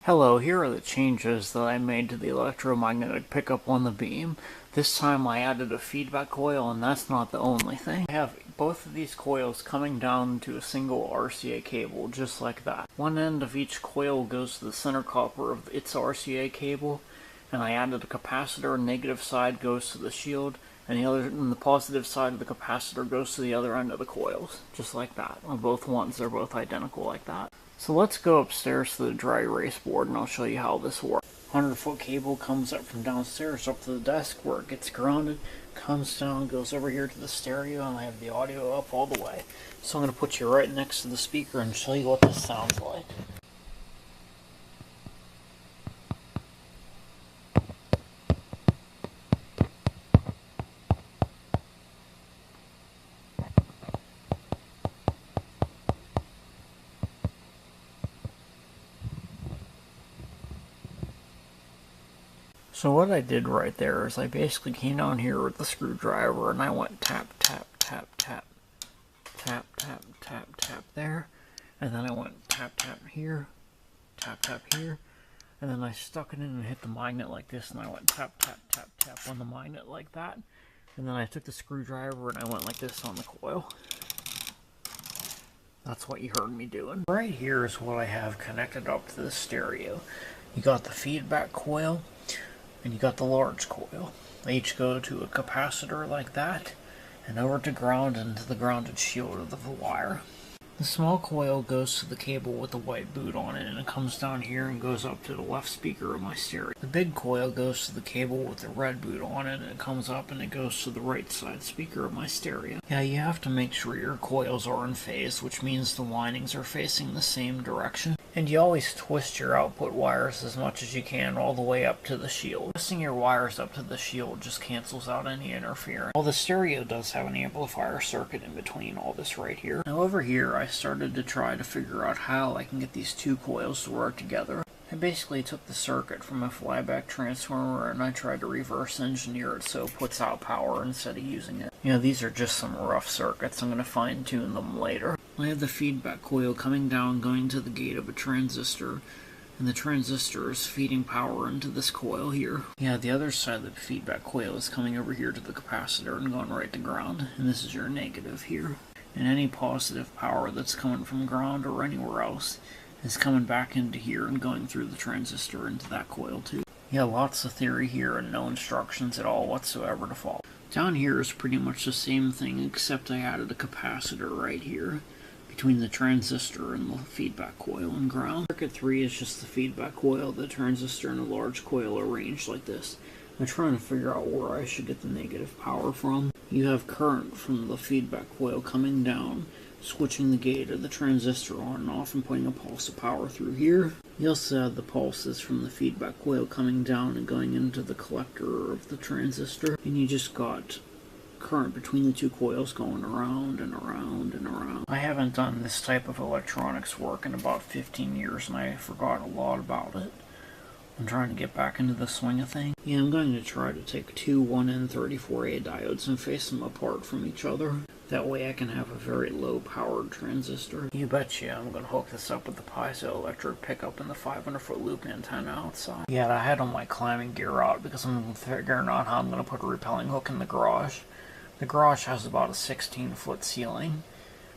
Hello, here are the changes that I made to the electromagnetic pickup on the beam. This time I added a feedback coil, and that's not the only thing. I have both of these coils coming down to a single RCA cable, just like that. One end of each coil goes to the center copper of its RCA cable, and I added a capacitor. Negative side goes to the shield, and the positive side of the capacitor goes to the other end of the coils, just like that. On both ones, they're both identical like that. So let's go upstairs to the dry erase board and I'll show you how this works. 100-foot cable comes up from downstairs up to the desk where it gets grounded, comes down, goes over here to the stereo, and I have the audio up all the way. So I'm going to put you right next to the speaker and show you what this sounds like. So what I did right there is I basically came down here with the screwdriver and I went tap, tap, tap, tap, tap, tap, tap, tap there. And then I went tap, tap here, and then I stuck it in and hit the magnet like this, and I went tap, tap, tap, tap on the magnet like that. And then I took the screwdriver and I went like this on the coil. That's what you heard me doing. Right here is what I have connected up to the stereo. You got the feedback coil, and you got the large coil. They each go to a capacitor like that, and over to ground and to the grounded shield of the wire. The small coil goes to the cable with the white boot on it, and it comes down here and goes up to the left speaker of my stereo. The big coil goes to the cable with the red boot on it, and it comes up and it goes to the right side speaker of my stereo. Yeah, you have to make sure your coils are in phase, which means the windings are facing the same direction. And you always twist your output wires as much as you can all the way up to the shield. Twisting your wires up to the shield just cancels out any interference. Well, the stereo does have an amplifier circuit in between all this right here. Now over here I started to try to figure out how I can get these two coils to work together. I basically took the circuit from a flyback transformer and I tried to reverse engineer it so it puts out power instead of using it. You know, these are just some rough circuits. I'm going to fine tune them later. I have the feedback coil coming down going to the gate of a transistor, and the transistor is feeding power into this coil here. Yeah, the other side of the feedback coil is coming over here to the capacitor and going right to ground, and this is your negative here. And any positive power that's coming from ground or anywhere else is coming back into here and going through the transistor into that coil too. Yeah, lots of theory here and no instructions at all whatsoever to follow. Down here is pretty much the same thing, except I added a capacitor right here between the transistor and the feedback coil and ground. Circuit 3 is just the feedback coil, the transistor, and a large coil arranged like this. I'm trying to figure out where I should get the negative power from. You have current from the feedback coil coming down, switching the gate of the transistor on and off and putting a pulse of power through here. You also have the pulses from the feedback coil coming down and going into the collector of the transistor. And you just got current between the two coils going around and around and around. I haven't done this type of electronics work in about 15 years and I forgot a lot about it. I'm trying to get back into the swing of things. Yeah, I'm going to try to take two 1N34A diodes and face them apart from each other. That way I can have a very low powered transistor. You betcha I'm going to hook this up with the piezoelectric pickup and the 500-foot loop antenna outside. Yeah, I had all my climbing gear out because I'm figuring out how I'm going to put a repelling hook in the garage. The garage has about a 16-foot ceiling,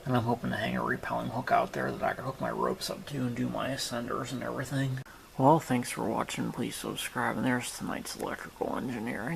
and I'm hoping to hang a repelling hook out there that I can hook my ropes up to and do my ascenders and everything. Well, thanks for watching. Please subscribe, and there's tonight's electrical engineering.